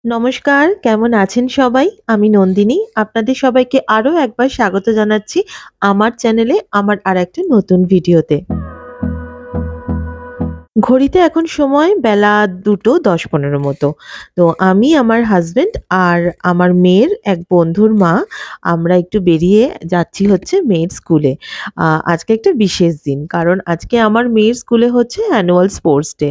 নমস্কার, কেমন আছেন সবাই? আমি নন্দিনী। আপনাদের সবাইকে আরো একবার স্বাগত জানাচ্ছি আমার চ্যানেলে আমার আরেকটা নতুন ভিডিওতে। ঘড়িতে এখন সময় বেলা ২:১০-১৫ মতো। তো আমি, আমার হাসব্যান্ড আর আমার মেয়ের এক বন্ধুর মা, আমরা একটু বেরিয়ে যাচ্ছি হচ্ছে মেয়ের স্কুলে। আজকে একটা বিশেষ দিন। কারণ আজকে আমার মেয়ের স্কুলে হচ্ছে অ্যানুয়াল স্পোর্টস ডে।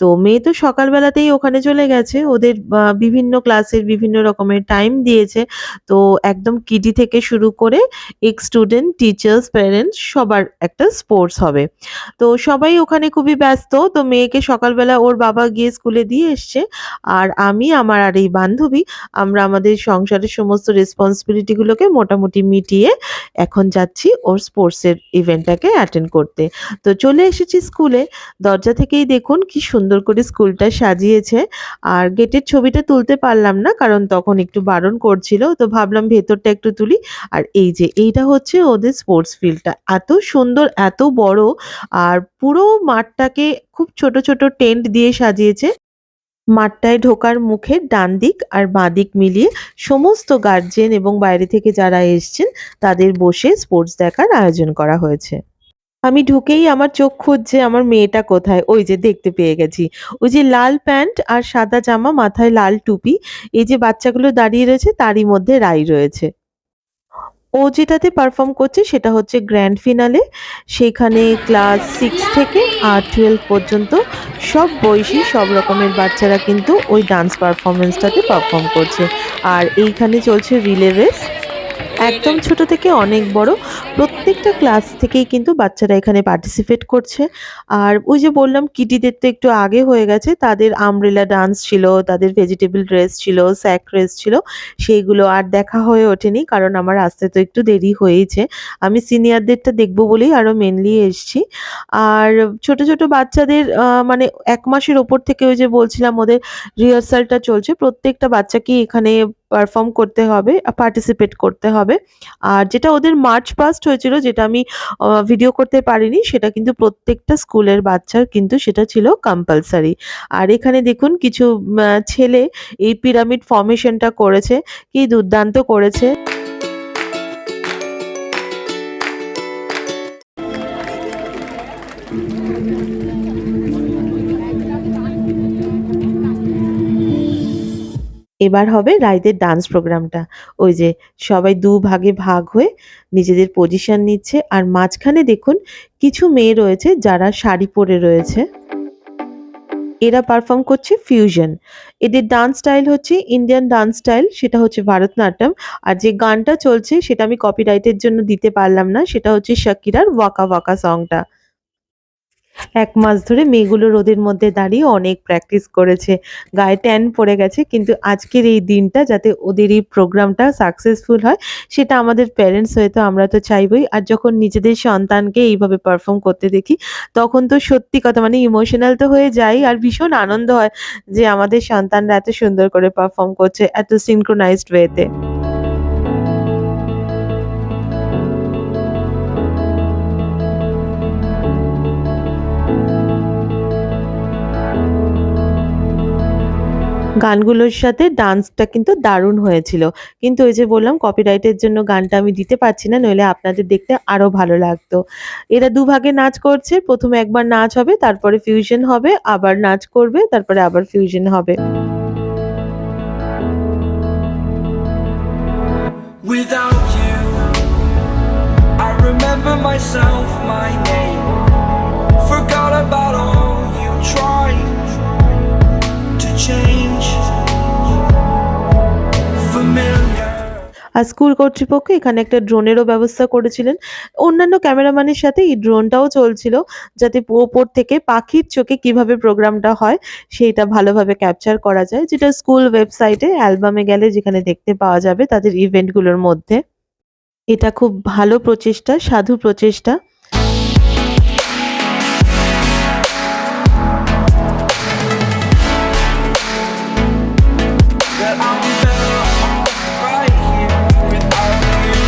তো মেয়ে তো সকালবেলাতেই ওখানে চলে গেছে। ওদের বিভিন্ন ক্লাসের বিভিন্ন রকমের টাইম দিয়েছে। তো একদম কিডি থেকে শুরু করে এক্স স্টুডেন্ট, টিচার্স, প্যারেন্টস সবার একটা স্পোর্টস হবে। তো সবাই ওখানে খুবই ব্যস্ত। তো মেয়েকে সকালবেলা ওর বাবা গিয়ে স্কুলে দিয়ে এসছে। আর আমি, আমার আর এই বান্ধবী আমরা আমাদের সংসারের সমস্ত রেসপন্সিবিলিটি গুলোকে মোটামুটি মিটিয়ে এখন যাচ্ছি ওর স্পোর্টস এর ইভেন্টটাকে অ্যাটেন্ড করতে। তো চলে এসেছি স্কুলে। দরজা থেকেই দেখুন কি সুন্দর করে স্কুলটা সাজিয়েছে। আর গেটের ছবিটা তুলতে পারলাম না কারণ তখন একটু বারণ করছিল। তো ভাবলাম ভেতরটা একটু তুলি। আর এই যে এইটা হচ্ছে ওদের স্পোর্টস ফিল্ডটা। এত সুন্দর, এত বড় আর পুরো মাঠটাকে খুব ছোট, ছোট টেন্ট দিয়ে সাজিয়েছে। মাঠটায় ঢোকার মুখে ডানদিক আর বাঁদিক মিলিয়ে সমস্ত গার্জিয়ান এবং বাইরে থেকে যারা এসছেন তাদের বসে স্পোর্টস দেখার আয়োজন করা হয়েছে। আমি ঢুকেই আমার চোখ খুঁজছে আমার মেয়েটা কোথায়? ওই যে দেখতে পেয়ে গেছি। ওই যে লাল প্যান্ট আর সাদা জামা, মাথায় লাল টুপি। এই যে বাচ্চাগুলো দাঁড়িয়ে রয়েছে তারই মধ্যে রাই রয়েছে। ও যেটাতে পারফর্ম করছে সেটা হচ্ছে গ্র্যান্ড ফিনালে। সেখানে ক্লাস 6 থেকে 12 পর্যন্ত সব বয়সী সব রকমের বাচ্চারা কিন্তু ওই ডান্স পারফরম্যান্সটাতে পারফর্ম করছে। আর এইখানে চলছে রিলে রেস। একদম ছোট থেকে অনেক বড় প্রত্যেকটা ক্লাস থেকেই কিন্তু বাচ্চারা এখানে পার্টিসিপেট করছে। আর ওই যে বললাম কিডিদের তো একটু আগে হয়ে গেছে। তাদের আমব্রেলা ডান্স ছিল, তাদের ভেজিটেবল ড্রেস ছিল, স্যাক রেস ছিল। সেইগুলো আর দেখা হয়ে ওঠেনি কারণ আমার আসতে তো একটু দেরি হয়েইছে। আমি সিনিয়রদেরটা দেখব বলেই আরো মেইনলি এসছি। আর ছোট, ছোট বাচ্চাদের মানে ১ মাসের ওপর থেকে ওই যে বলছিলাম ওদের রিহার্সালটা চলছে। প্রত্যেকটা বাচ্চাকেই এখানে পারফর্ম করতে হবে, পার্টিসিপেট করতে হবে। আর যেটা ওদের মার্চ পাস্ট হয়েছিল যেটা আমি ভিডিও করতে পারিনি সেটা কিন্তু প্রত্যেকটা স্কুলের বাচ্চার কিন্তু সেটা ছিল কম্পালসারি। আর এখানে দেখুন কিছু ছেলে এই পিরামিড ফর্মেশনটা করেছে। কি দুর্দান্ত করেছে! এবার হবে রাইদের ডান্স প্রোগ্রামটা। ওই যে সবাই ২ ভাগে ভাগ হয়ে নিজেদের পজিশন নিচ্ছে। আর মাঝখানে দেখুন কিছু মেয়ে রয়েছে যারা শাড়ি পরে রয়েছে। এরা পারফর্ম করছে ফিউশন। এদের ডান্স স্টাইল হচ্ছে ইন্ডিয়ান ডান্স স্টাইল, সেটা হচ্ছে ভারতনাট্যম। আর যে গানটা চলছে সেটা আমি কপিরাইটের জন্য দিতে পারলাম না। সেটা হচ্ছে শাকিরার 'ওয়াকা ওয়াকা' সংটা। ১ মাস ধরে মেয়েগুলো রোদের মধ্যে দাঁড়িয়ে অনেক প্র্যাকটিস করেছে। গায়ে ট্যান পড়ে গেছে। কিন্তু আজকের এই দিনটা যাতে ওদের এই প্রোগ্রামটা সাকসেসফুল হয় সেটা আমাদের প্যারেন্টস হয়ে তো আমরা তো চাইবই। আর যখন নিজেদের সন্তানকে এইভাবে পারফর্ম করতে দেখি তখন তো সত্যি কথা মানে ইমোশনাল তো হয়ে যাই আর ভীষণ আনন্দ হয় যে আমাদের সন্তানরা এত সুন্দর করে পারফর্ম করছে এত সিনক্রোনাইজড ওয়েতে। গানগুলোর সাথে ডান্সটা কিন্তু দারুণ হয়েছিল। কিন্তু ওই যে বললাম কপিরাইটের জন্য গানটা আমি দিতে পারছি না, নইলে আপনাদের দেখতে আরো ভালো লাগতো। এরা দুভাগে নাচ করছে। ১ম এ একবার নাচ হবে, তারপরে ফিউশন হবে, আবার নাচ করবে, তারপরে আবার ফিউশন হবে। Without you, I remember myself, my name. Forgot about all you tried to change. Familiar. আর স্কুল কর্তৃপক্ষ এখানে একটা ড্রোনেরও ব্যবস্থা করেছিলেন। অন্যান্য ক্যামেরাম্যানের সাথে এই ড্রোনটাও চলছিল যাতে ওপর থেকে পাখির চোখে কিভাবে প্রোগ্রামটা হয় সেইটা ভালোভাবে ক্যাপচার করা যায়। যেটা স্কুল ওয়েবসাইটে অ্যালবামে গেলে যেখানে দেখতে পাওয়া যাবে তাদের ইভেন্টগুলোর মধ্যে। এটা খুব ভালো প্রচেষ্টা, সাধু প্রচেষ্টা। That I'm better off right here without you.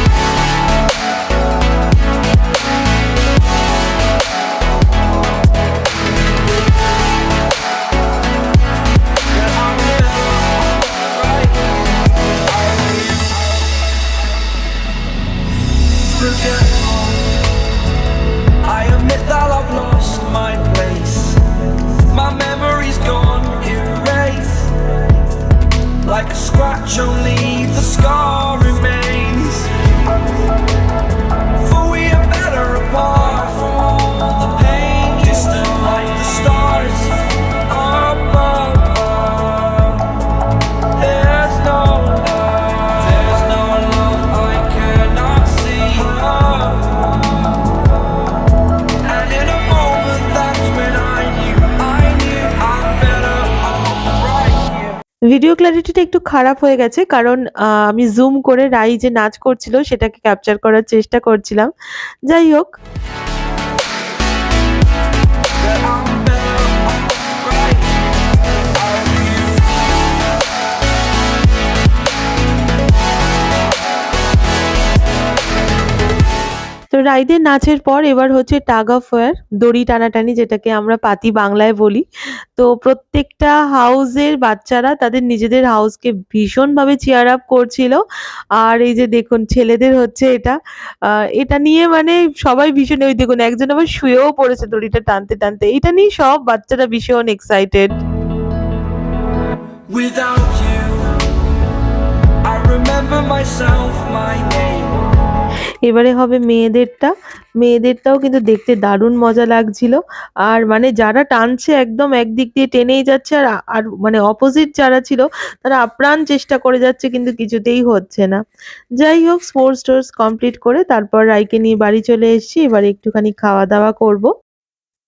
That I'm better off video ক্ল্যারিটিটা একটু খারাপ হয়ে গেছে কারণ আমি জুম করে রাই যে নাচ করছিল সেটাকে ক্যাপচার করার চেষ্টা করছিলাম। যাই হোক, that I'm better off right here without you. তো রাইদের নাচের পর এবার হচ্ছে টাগ অফ ওয়ার, দড়ি টানাটানি যেটাকে আমরা পাতি বাংলায় বলি। তো প্রত্যেকটা হাউসের বাচ্চারা তাদের নিজেদের হাউসকে ভীষণভাবে চিয়ার আপ করছিল। আর এই যে দেখুন ছেলেদের হচ্ছে এটা, এটা নিয়ে মানে সবাই ভীষণ, ওই দেখুন একজন আবার শুয়েও পড়েছে দড়িটা টানতে টানতে। এটা নিয়ে সব বাচ্চারা ভীষণ excited. Without you, I remember myself, my name. এবারে হবে মেয়েদেরটা। মেয়েদেরটাও কিন্তু দেখতে দারুণ মজা লাগছিল। আর মানে যারা টানছে একদম একদিক দিয়ে টেনেই যাচ্ছে, আর মানে অপোজিট যারা ছিল তারা আপ্রাণ চেষ্টা করে যাচ্ছে কিন্তু কিছুতেই হচ্ছে না। যাই হোক, স্পোর্টস টোর্স কমপ্লিট করে তারপর রাইকে নিয়ে বাড়ি চলে এসেছি। এবারে একটুখানি খাওয়া-দাওয়া করব।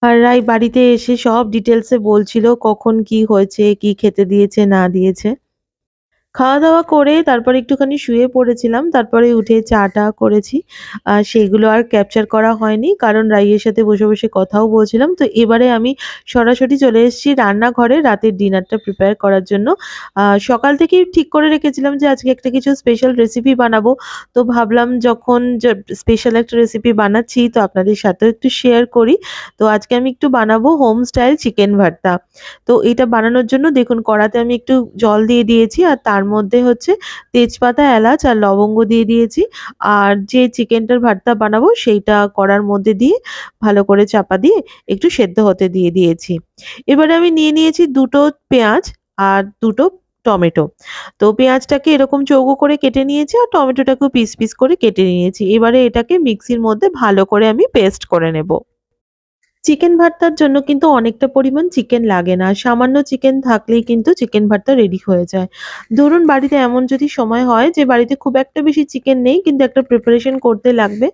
আর রাই বাড়িতে এসে সব ডিটেইলস এ বলছিল কখন কি হয়েছে, কি খেতে দিয়েছে না দিয়েছে। খাওয়া-দাওয়া করে তারপরে একটুখানি শুয়ে পড়েছিলাম। তারপরে উঠে চা-টা করেছি। সেগুলো আর ক্যাপচার করা হয়নি। কারণ রাইয়ের সাথে বসে, বসে কথাও বলছিলাম। তো এবারে আমি সরাসরি চলে এসেছি রান্নাঘরে রাতের ডিনারটা প্রিপেয়ার করার জন্য। সকাল থেকেই ঠিক করে রেখেছিলাম যে আজকে একটা কিছু স্পেশাল রেসিপি বানাবো। তো ভাবলাম যখন স্পেশাল একটা রেসিপি বানাচ্ছি তো আপনাদের সাথেও একটু শেয়ার করি। তো আজকে আমি একটু বানাবো হোম স্টাইল চিকেন ভর্তা। তো এটা বানানোর জন্য দেখুন কড়াতে আমি একটু জল দিয়ে দিয়েছি আর তার মধ্যে হচ্ছে তেজপাতা, এলাচ আর লবঙ্গ দিয়ে দিয়েছি। আর যে চিকেনটার ভর্তা বানাবো সেইটা কড়ার মধ্যে দিয়ে ভালো করে চাপা দিয়ে একটু সেদ্ধ হতে দিয়ে দিয়েছি। এবারে আমি নিয়ে নিয়েছি ২ টো পেঁয়াজ আর ২ টো টমেটো। তো পেঁয়াজটাকে এরকম চৌকো করে কেটে নিয়েছি আর টমেটোটাকেও পিস, পিস করে কেটে নিয়েছি। এবারে এটাকে মিক্সির মধ্যে ভালো করে আমি পেস্ট করে নেব। চিকেন ভর্তার জন্য কিন্তু অনেকটা পরিমাণ চিকেন লাগে না। সামান্য চিকেন থাকলেই কিন্তু চিকেন ভর্তা রেডি হয়ে যায়। ধরুন বাড়িতে এমন যদি সময় হয় যে বাড়িতে খুব একটা বেশি চিকেন নেই কিন্তু একটা প্রিপারেশন করতে লাগবে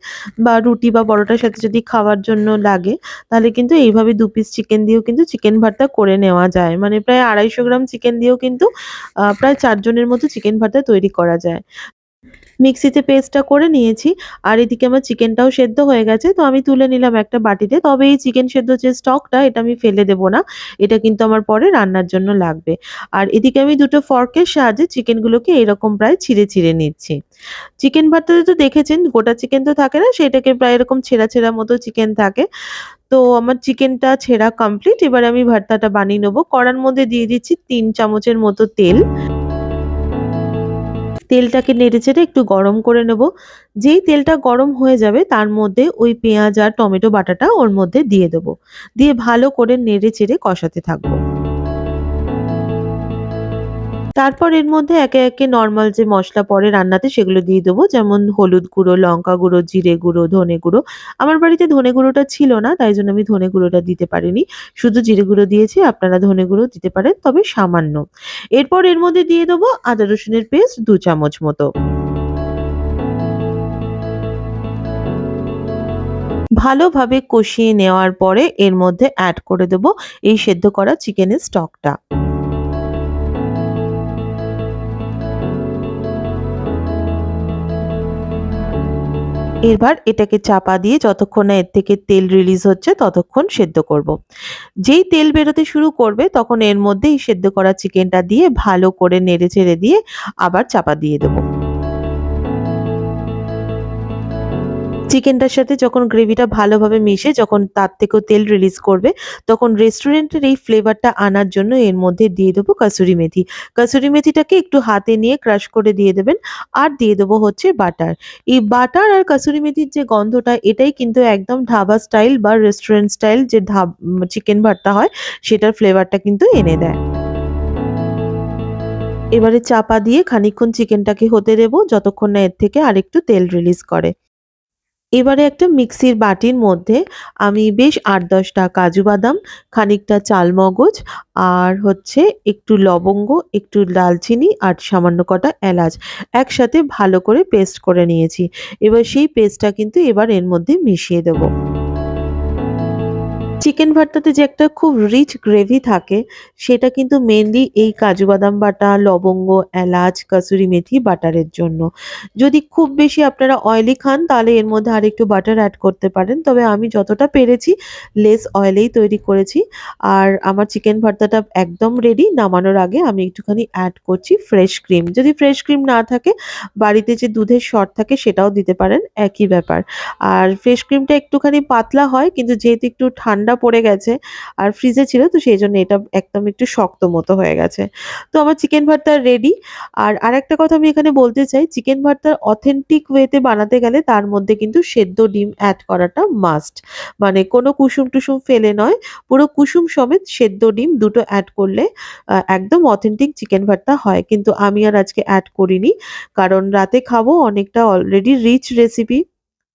বা রুটি বা পরোটার সাথে যদি খাওয়ার জন্য লাগে, তাহলে কিন্তু এইভাবে ২ পিস চিকেন দিয়েও কিন্তু চিকেন ভর্তা করে নেওয়া যায়। মানে প্রায় ২৫০ গ্রাম চিকেন দিয়েও কিন্তু প্রায় ৪ জনের মতো চিকেন ভর্তা তৈরি করা যায়। মিক্সিতে পেস্টটা করে নিয়েছি। আর এদিকে আমার চিকেনটাও সেদ্ধ হয়ে গেছে। তো আমি তুলে নিলাম একটা বাটিতে। তবে এই চিকেন সেদ্ধ যে স্টকটা এটা আমি ফেলে দেব না। এটা কিন্তু আমার পরে রান্নার জন্য লাগবে। আর এদিকে আমি ২ টো ফর্কের সাহায্যে চিকেনগুলোকে এরকম প্রায় ছিঁড়ে, ছিঁড়ে নিচ্ছি। চিকেন ভর্তাতে তো দেখেছেন গোটা চিকেন তো থাকে না, সেটাকে প্রায় এরকম ছেঁড়া, ছেঁড়া মতো চিকেন থাকে। তো আমার চিকেনটা ছেঁড়া কমপ্লিট। এবারে আমি ভর্তাটা বানিয়ে নেব। কড়ার মধ্যে দিয়ে দিচ্ছি ৩ চামচের মতো তেল। তেলটাকে নেড়েচেড়ে একটু গরম করে নেব। যেই তেলটা গরম হয়ে যাবে তার মধ্যে ওই পেঁয়াজ আর টমেটো বাটাটা ওর মধ্যে দিয়ে দেব। দিয়ে ভালো করে নেড়েচেড়ে কষাতে থাকবো। তারপর এর মধ্যে একে, একে নরমাল যে মসলা পড়ে রান্নাতে সেগুলো দিয়ে দেবো। যেমন হলুদ গুঁড়ো, লঙ্কা গুঁড়ো, জিরে গুঁড়ো, ধনে গুঁড়ো। আমার বাড়িতে ধনে গুঁড়োটা ছিল না তাই জন্য আমি ধনে গুঁড়োটা দিতে পারিনি। শুধু জিরে গুঁড়ো দিয়েছি, আপনারা ধনে গুঁড়ো দিতে পারেন তবে সামান্য। এরপর এর মধ্যে দিয়ে দেবো আদা রসুনের পেস্ট ২ চামচ মতো। ভালোভাবে কষিয়ে নেওয়ার পরে এর মধ্যে অ্যাড করে দেব এই সেদ্ধ করা চিকেনের স্টকটা। এবার এটাকে চাপা দিয়ে যতক্ষণ না এর থেকে তেল রিলিজ হচ্ছে ততক্ষণ সেদ্ধ করব। যেই তেল বেরোতে শুরু করবে তখন এর মধ্যে এই সেদ্ধ করা চিকেনটা দিয়ে ভালো করে নেড়েচেড়ে দিয়ে আবার চাপা দিয়ে দেব। চিকেনটার সাথে যখন গ্রেভিটা ভালোভাবে মিশে যখন তার থেকেও তেল রিলিজ করবে, তখন রেস্টুরেন্টের এই ফ্লেভারটা আনার জন্য এর মধ্যে দিয়ে দেবো কাসুরি মেথি। কাসুরি মেথিটাকে একটু হাতে নিয়ে ক্রাশ করে দিয়ে দেবেন। আর দিয়ে দেবো হচ্ছে বাটার। এই বাটার আর কাসুরি মেথির যে গন্ধটা এটাই কিন্তু একদম ধাবা স্টাইল বা রেস্টুরেন্ট স্টাইল যে চিকেন ভর্তা হয় সেটার ফ্লেভারটা কিন্তু এনে দেয়। এবারে চাপা দিয়ে খানিকক্ষণ চিকেনটাকে হতে দেবো যতক্ষণ না এর থেকে আরেকটু তেল রিলিজ করে। এবারে একটা মিক্সির বাটির মধ্যে আমি বেশ ৮-১০ টা কাজু বাদাম, খানিকটা চালমগজ আর হচ্ছে একটু লবঙ্গ, একটু দালচিনি আর সামান্য কটা এলাচ একসাথে ভালো করে পেস্ট করে নিয়েছি। এবার সেই পেস্টটা কিন্তু এবার এর মধ্যে মিশিয়ে দেব। চিকেন ভর্তাতে যে একটা খুব রিচ গ্রেভি থাকে সেটা কিন্তু মেইনলি এই কাজু বাদাম বাটা, লবঙ্গ, এলাচ, কাসুরি মেথি বাটারের জন্য। যদি খুব বেশি আপনারা অয়েলি খান তাহলে এর মধ্যে আরেকটু বাটার অ্যাড করতে পারেন। তবে আমি যতটা পেরেছি লেস অয়েলেই তৈরি করেছি। আর আমার চিকেন ভর্তাটা একদম রেডি। নামানোর আগে আমি একটুখানি অ্যাড করছি ফ্রেশ ক্রিম। যদি ফ্রেশ ক্রিম না থাকে বাড়িতে যে দুধের সর থাকে সেটাও দিতে পারেন, একই ব্যাপার। আর ফ্রেশ ক্রিমটা একটুখানি পাতলা হয় কিন্তু যেহেতু একটু ঠান্ডা পড়ে গেছে আর ফ্রিজে ছিল তো সেইজন্য এটা একদম একটু শক্ত মতো হয়ে গেছে। তো আমার চিকেন ভর্তা রেডি। আর আরেকটা কথা আমি এখানে বলতে চাই, চিকেন ভর্তার অথেন্টিক ওয়েতে বানাতে গেলে তার মধ্যে কিন্তু সেদ্ধ ডিম অ্যাড করাটা মাস্ট। মানে কোনো কুসুম-টুসুম ফেলে নয়, পুরো কুসুম সমেত সেদ্ধ ডিম দুটো অ্যাড করলে একদম অথেন্টিক চিকেন ভর্তা হয়। কিন্তু আমি আর আজকে অ্যাড করিনি। কারণ রাতে খাবো, অনেকটা অলরেডি রিচ রেসিপি।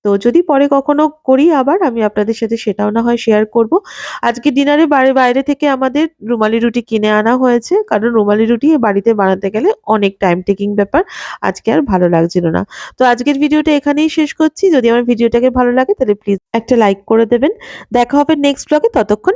তো যদি পরে কখনো করি আবার আমি আপনাদের সাথে সেটাও না হয় শেয়ার করব। আজকে ডিনারে বাইরে থেকে আমাদের রুমালি রুটি কিনে আনা হয়েছে। কারণ রুমালি রুটি বাড়িতে বানাতে গেলে অনেক টাইম টেকিং ব্যাপার। আজকে আর ভালো লাগছিল না। তো আজকের ভিডিওটা এখানেই শেষ করছি। যদি আমার ভিডিওটাকে ভালো লাগে তাহলে প্লিজ একটা লাইক করে দেবেন। দেখা হবে নেক্সট ব্লগে, ততক্ষণ